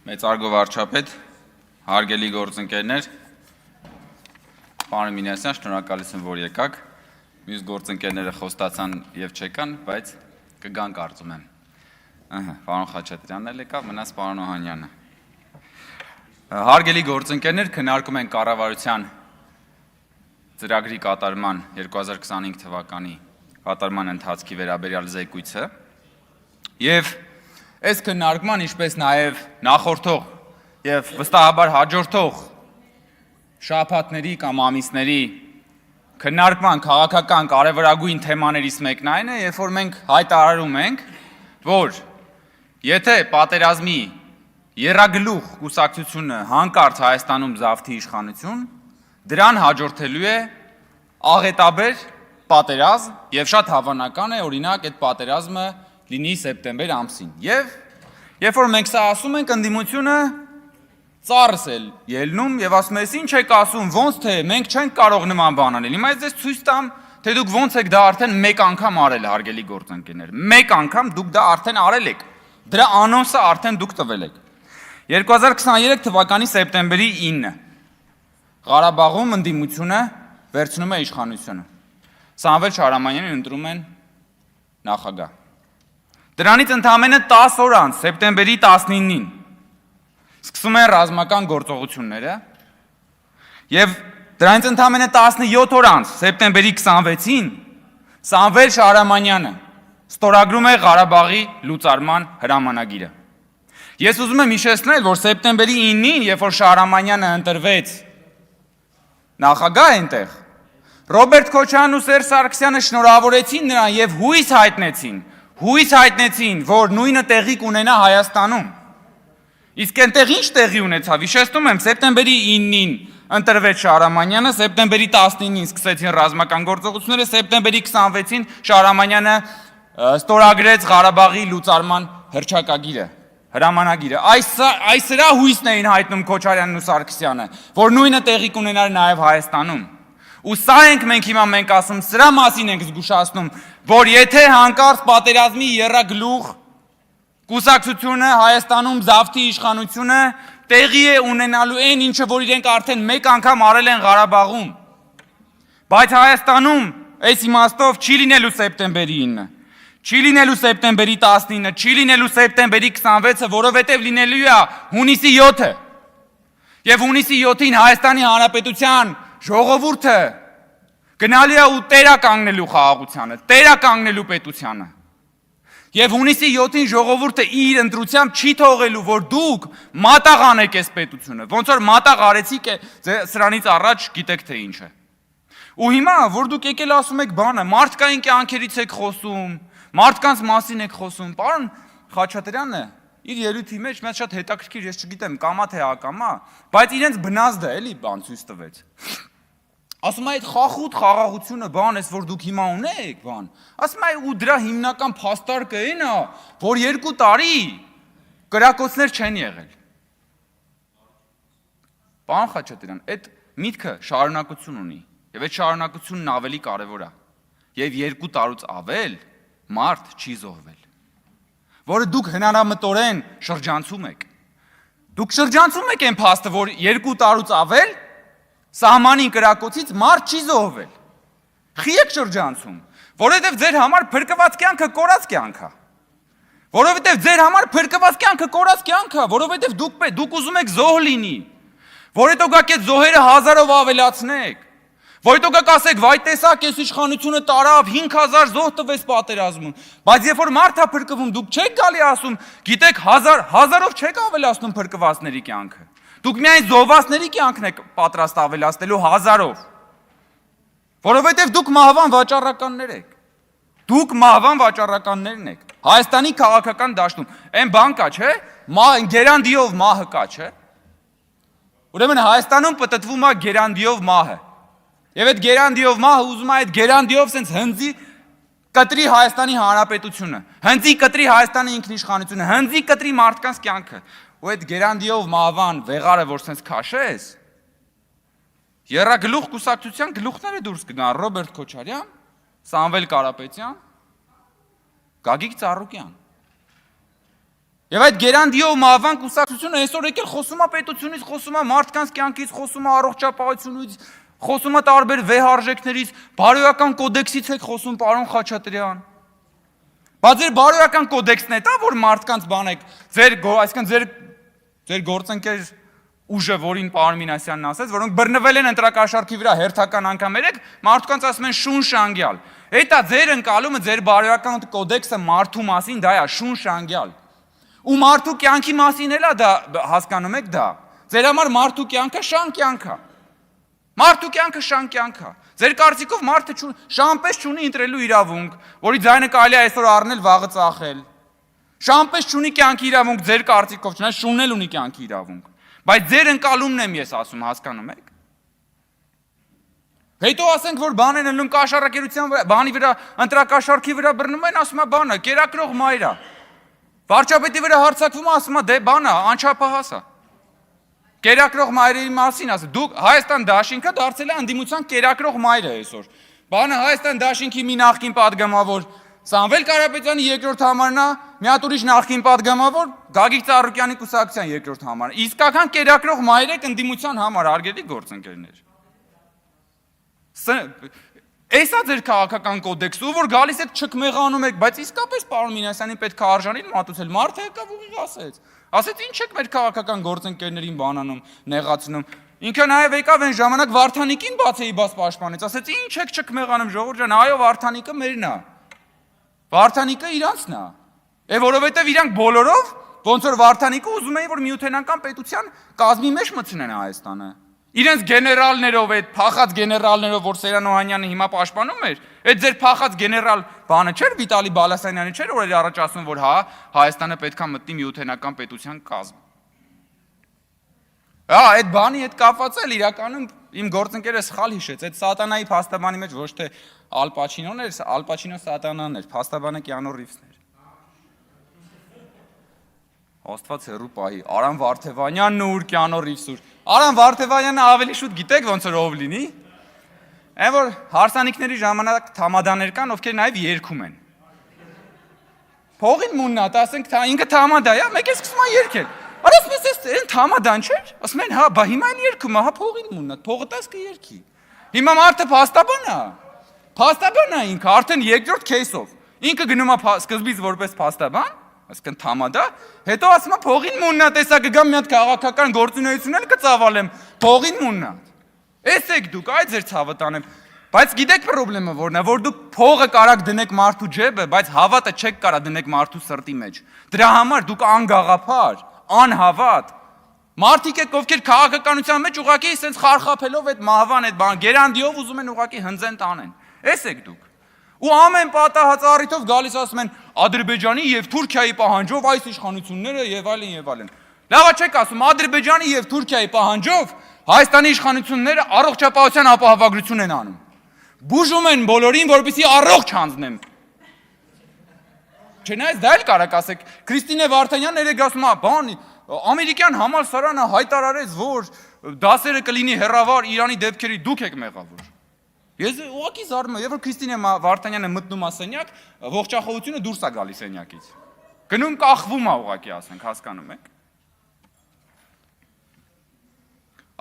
Մեծարգո վարչապետ, հարգելի գործընկերներ, պարոն Մինասյան, շնորհակալություն, որ եկաք, մյուս գործընկերները խոստացան և չեկան, բայց կգան կարծում եմ, պարոն Խաչատրյանն էլ եկավ, մնաց պարոն Օհանյանը։ Հարգելի գործընկերներ, քննարկում են կառավարության ծրագրի կատարման 2025 թվականի կատարման ընթացքի վերաբերյալ զեկույցը և այս քննարկման, ինչպես նաև նախորդող և վստահաբար հաջորդող շաբաթների կամ ամիսների քննարկման քաղաքական կարևորագույն թեմաներից մեկն այն է, երբ որ մենք հայտարարում ենք, որ եթե պատերազմի եռագլուխ կուսակցությունը հանկարծ Հայաստանում զավթի իշխանություն, դրան հաջորդելու է աղետաբեր պատերազմ և շատ հավանական է, օրինակ, այդ պատերազմը լինի սեպտեմբեր ամսին։ Եվ երբ որ մենք սա ասում ենք, ընդդիմությունը ծառս էլ ելնում և ասում ես, ինչ եք ասում, ոնց թե մենք չենք կարող նման բան անել։ Հիմա ես ցույց տամ, թե դուք ոնց եք դա արդեն մեկ անգամ արել, հարգելի գործընկերներ։ Մեկ անգամ դուք դա արդեն արել եք։ Դրա անոնսը արդեն դուք տվել եք։ 2023 թվականի սեպտեմբերի 9 Ղարաբաղում ընդդիմությունը վերցնում է իշխանությունը։ Սամվել Շահրամանյանին ընտրում են նախագահ։ Դրանից ընդամենը 10 օր անց, սեպտեմբերի 19-ին, սկսում են ռազմական գործողությունները և դրանից ընդամենը 17 օր անց, սեպտեմբերի 26-ին, Սամվել Շահրամանյանը ստորագրում է Ղարաբաղի լուծարման հրամանագիրը։ Ես ուզում եմ հիշեցնել, որ սեպտեմբերի 9-ին, երբ որ Շահրամանյանը ընտրվեց նախագահ այնտեղ, Ռոբերտ Քոչարյանն ու Սերժ Սարգսյանը շնորհավորեցին նրան և հույս հայտնեցին, որ նույնը տեղի կունենա Հայաստանում։ Իսկ այնտեղ ինչ տեղի ունեցավ, հիշեցնում եմ, սեպտեմբերի 9-ին ընտրվեց Շահրամանյանը, սեպտեմբերի 19-ին սկսեցին ռազմական գործողությունները, սեպտեմբերի 26-ին Շահրամանյանը ստորագրեց Ղարաբաղի լուծարման հրամանագիրը։ Սրա հույսն էին հայտնում Քոչարյանն ու Սարգսյանը, որ նույնը տեղի կունենար նաև Հայաստանում։ Ու սա ենք մենք հիմա ասում, սրա մասին ենք զգուշացնում, որ եթե հանկարծ պատերազմի եռագլուխ կուսակցությունը Հայաստանում զավթի իշխանությունը տեղի է ունենալու այն ինչը, որ իրենք արդեն մեկ անգամ արել են Ղարաբաղում, բայց Հայաստանում այս իմաստով չի լինելու սեպտեմբերի 9, չի լինելու սեպտեմբերի 19, չի լինելու սեպտեմբերի 26-ը, որովհետև լինելու է հունիսի 7-ը։ Եվ հունիսի 7-ին Հայաստանի Հանրապետության ժողովուրդը գնալու է ու տեր է կանգնելու խաղաղությանը, տեր է կանգնելու պետությանը։ Եվ հունիսի 7-ին ժողովուրդը իր ընտրությամբ չի թողելու, որ դուք մատաղ անեք այս պետությունը, ոնց որ մատաղ արեցիք սրանից առաջ գիտեք թե ինչ է։ Ու հիմա, որ դուք եկել ասում եք բանը, մարդկային կյանքերից եք խոսում, մարդկանց մասին եք խոսում, պարոն Խաչատրյանը իր ելույթի մեջ մեծ շատ հետաքրքիր, ես չգիտեմ, կամա թե ակամա, բայց իրենց բնազդը էլի բան ցույց տվեց։ Ասում է այդ խախուտ խաղաղությունը բան էս, որ դուք հիմա ունեք, բան։ Ասում է ու դրա հիմնական փաստարկը այն է, որ 2 տարի կրակոցներ չեն եղել։ Պարոն Խաչատրյան, այդ միտքը շարունակություն ունի, եւ այդ շարունակությունն ավելի կարևոր է։ Եվ 2 տարուց ավել մարդ չի զոհվել, որը դուք հնարամտորեն շրջանցում եք։ Դուք շրջանցում եք այն փաստը, որ 2 տարուց ավել սահմանին կրակոցից մարդ չի զոհվել։ Խի եք շրջանցում, որովհետև ձեր համար փրկված կյանքը կորած կյանք է։ Որովհետև ձեր համար փրկված կյանքը կորած կյանք է, որովհետև դուք ուզում եք զոհ լինի։ Որովհետև այդ զոհերը 1000-ով ավելացնեք։ Որովհետև ասեք, վայ տեսակ, այս իշխանությունը տարավ 5000 զոհ տվեց պատերազմում, բայց երբ որ մարդ է փրկվում, դուք չեք գալի ասում, գիտեք 1000-ով չեք ավելացնում փրկվածների կյանքը։ Դուք միայն զոհվածների կյանքն եք պատրաստ ավելացնելու 1000-ով։ Որովհետև դուք մահվան վաճառականներ եք։ Դուք մահվան վաճառականներն եք։ Հայաստանի քաղաքական դաշտում այն բան կա, չէ՞, գերանդիով մահը կա, չէ՞։ Ուրեմն Հայաստանում պտտվում է գերանդիով մահը։ Եվ այդ գերանդիով մահը ուզում է այդ գերանդիով սենց հնձի կտրի Հայաստանի Հանրապետությունը, հնձի կտրի Հայաստանի ինքնիշխանությունը, հնձի կտրի մարդկանց կյանքը։ Ու այդ գերանդիով մահվան վեղարը, որ սենց քաշես, եռագլուխ կուսակցության գլուխները դուրս կգան Ռոբերտ Քոչարյան, Սամվել Կարապետյան, Գագիկ Ծառուկյան։ Եվ այդ գերանդիո մահվան կուսակցությունը այսօր եկել խոսում է պետությունից, խոսում է մարդկանց կյանքից, խոսում է առողջապահությունից, խոսում է տարբեր վեհարժեքներից, բարոյական կոդեքսից եք խոսում, պարոն Խաչատրյան։ Բայց ձեր բարոյական կոդեքսն է դա, որ մարդկանց բանեք, այսինքն ձեր գործընկեր ուժը, որին պարոն Մինասյանն ասեց, որոնք բռնվել են ընտրակաշառքի վրա հերթական անգամ երեք, մարդկանց ասում են շունշ անգյալ։ Էտա ձեր ընկալումը, ձեր բարոյական կոդեքսը մարդու մասին դա է, շունշ անգյալ։ Ու մարդու կյանքի մասին էլ է դա հասկանում եք դա։ Ձեր համար մարդու կյանքը շան կյանք է։ Մարդու կյանքը շան կյանք է։ Ձեր կարծիքով մարդը շանպես չունի ընտրելու իրավունք, որի ձայնը կարելի է այսօր առնել, վաղը ծախել։ Շանպես չունի կյանքի իրավունք, ձեր կարծիքով չնայած շունել ունի կյանքի իրավունք։ Բայց ձեր ընկալումն եմ ես ասում, հասկանում եք։ Հետո ասենք, որ բան են ելնում կաշառակերության վրա, բանի վրա, ընտրակաշառքի վրա բռնում են, ասում է բանը, կերակրող մայր է։ Վարչապետի վրա հարձակվում է, ասում է դե բան է, անչափահաս է։ Կերակրող մայրերի մասին ասում, դուք Հայաստան դաշինքը դարձել է անդիմության կերակրող մայրը այսօր։ Բանը Հայաստան դաշինքի մի նախկին падգամավոր Սամվել Կարապետյանի երկրորդ համարն է, մի հատ ուրիշ նախկին падգամավոր Գագիկ Ծառուկյանի կուսակցության երկրորդ համարը։ Իսկական կերակրող մայր եք անդիմության համար, արգելի գործընկերներ։ Էսա ձեր քաղաքական կոդեքսը, որ գալիս եք չկմեղանում եք, բայց իսկապես պարոն Մինասյանին պետք է արժանին մատուցել։ Մարդը եկավ ուղիղ ասեց։ Ասեց ինչ եք մեր քաղաքական գործընկերներին բանանում, նեղացնում։ Ինքը նաև եկավ այն ժամանակ Վարդանիկին բացեի բաց պաշտպանեց, ասեց ինչ եք չկմեղանում ժողովուրդ ջան, այո Վարդանիկը մերն է։ Վարդանիկը իրանցն է։ Որովհետև իրանք բոլորով ոնց որ Վարդանիկը ուզում էին որ միութենական պետության կազմի մեջ մտցնեն Հայաստանը։ Իրենց գեներալներով, այդ փախած գեներալներով, որ Սերան Օհանյանը հիմա պաշտպանում էր, այդ ձեր փախած գեներալ բանը չէր Վիտալի Բալասանյանը չէր, որ առաջ ասում որ հա Հայաստանը պետքա մտնի միութենական պետության կազմ։ Հա, այդ բանի հետ կապված էլ իրականում իմ գործընկերը սխալ հիշեց, այդ սատանայի փաստաբանի մեջ ոչ թե Ալ Պաչինոն էր, Ալ Պաչինո սատանան էր, փաստաբանը Կիանո Ռիվսն էր։ Աստված հերու պահի, Արամ Վարդևանյանն ու Կիանո Ռիվսը։ Արամ Վարդևանյանը ավելի շուտ գիտեք ոնց որ ով լինի։ Այն որ հարսանիքների ժամանակ թամադաներ կան, ովքեր նաև երգում են։ Փողին մուննատ, ասենք ինքը թամադա է, մեկ է սկսում է երգել։ Արես մեզ էս թամադան չէր։ Ասում են, հա, բա հիմա էլ երգում է, հա փողին մուննատ, փողը տաս կերգի։ Հիմա մարդը փաստաբան է։ Փաստաբան է ինքը, արդեն երկրորդ քեյսով։ Ինքը գնում է սկզբից որպես փաստաբան, այսինքն թամադա, հետո ասում է փողին մուննա, տեսա կգամ մի հատ քաղաքական գործունեություն էլ կծավալեմ, փողին մուննա։ Էս եք դուք, այ ձեր ցավը տանեմ։ Բայց գիտեք խնդրեմը որն է, որ դուք փողը կարաք դնեք մարդու ջեբը, բայց հավատը չեք կարա դնեք մարդու սրտի մեջ։ Դրա համար դուք անգաղափար, անհավատ մարդիկ եք, ովքեր քաղաքականության մեջ ուղղակի sense խարխափելով այդ մահվան այդ բան գերանդիով ուզում են ուղղակի հնձեն տանեն։ Էս եք դուք։ Ու ամեն պատահած առիթով գալիս ասում են Ադրբեջանի եւ Թուրքիայի պահանջով այս իշխանությունները եւ այլն եւ այլն։ Լավա չեք ասում Ադրբեջանի եւ Թուրքիայի պահանջով Հայաստանի իշխանությունները առողջապահության ապահովագրություն են անում։ Բուժում են բոլորին, որպեսզի առողջ հանձնեն։ Չնայած դա էլ կարակ ասեք, Քրիստինե Վարդանյանն երեք ասում է, բան, ամերիկյան համալսարանը հայտարարեց, որ դասերը կլինի հեռավար Իրանի դեպքերի դուք եք մեղավոր։ Ես ուղղակի զարմանում եմ, երբ որ Քրիստինե Վարդանյանը մտնում է սենյակ, ողջախոհությունը դուրս է գալիս սենյակից։ Գնում կախվում է ուղղակի ասենք, հասկանում եք։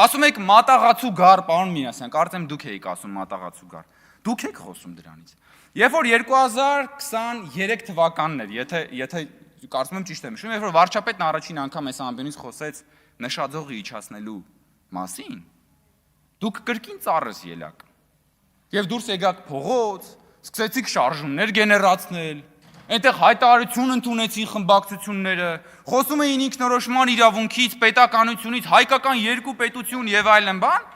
Ասում եք մատաղացու գար, պարոն Մինասյան, կարծեմ դուք եք ասում մատաղացու գար։ Դուք եք խոսում դրանից։ Երբ որ 2023 թվականն էր, եթե կարծում եմ ճիշտ եմ հիշում, երբ որ վարչապետն առաջին անգամ այս ամբյոնից խոսեց նշաձողի իջացնելու մասին, դուք կրկին ծառս ելաք։ Եվ դուրս եկաք փողոց, սկսեցիք շարժումներ գեներացնել, այնտեղ հայտարարություն ընդունեցին խմբակցությունները, խոսում էին ինքնորոշման իրավունքից, պետականությունից, հայկական երկու պետություն եւ այլն բան։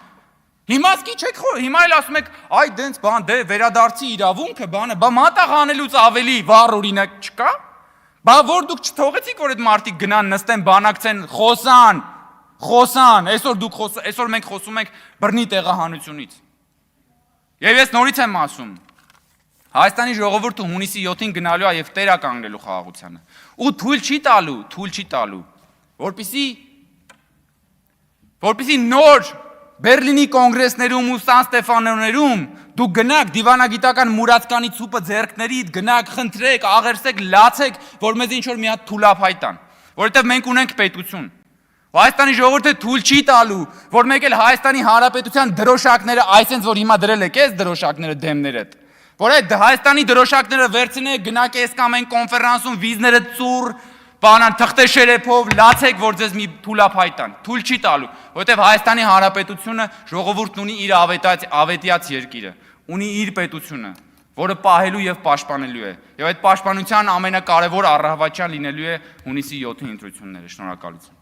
Հիմա սկի չեք խոր, հիմա էլ ասում եք, այ դենց բան, դե վերադարձի իրավունքը բանը, բա մատաղ անելուց ավելի վառ օրինակ չկա։ Բա որ դուք չթողեցիք, որ այդ մարդիկ գնան նստեն, բանակցեն, խոսան, այսօր մենք խոսում ենք բռնի տեղահանությունից։ Եվ ես նորից եմ ասում, Հայաստանի ժողովուրդը հունիսի 7-ին գնալու է եւ տեր կանգնելու խաղաղությանը։ Ու թույլ չի տալու, որպեսզի նոր Բերլինի կոնգրեսներում ու Սան Ստեֆանոներում դուք գնաք դիվանագիտական մուրացկանի ցուպը ձեռքներիդ, գնաք խնդրեք, աղերսեք, լացեք, որ մեզ ինչ որ մի հատ թուլափայ տան։ որովհետև մենք ունենք պետություն։ Հայաստանի ժողովուրդը թույլ չի տալու, որ մեկ էլ Հայաստանի Հանրապետության դրոշակները, այսինքն որ հիմա դրել եք այս դրոշակները դեմներդ, որ այդ Հայաստանի դրոշակները վերցնեք, գնաք այս կամ այն կոնֆերանսում վիզները ծուռ, բանան թղթե շերեփով լացեք, որ ձեզ մի թուլափայտ տան։ Թույլ չի տալու, որովհետև Հայաստանի Հանրապետությունը ժողովուրդն ունի իր ավետյաց երկիրը, ունի իր պետությունը, որը պահելու եւ պաշտպանելու է։ Եվ այդ պաշտպանության ամենակարևոր առավոտյան լինելու է հունիսի 7-ի ընտրությունները։ Շնորհակալություն։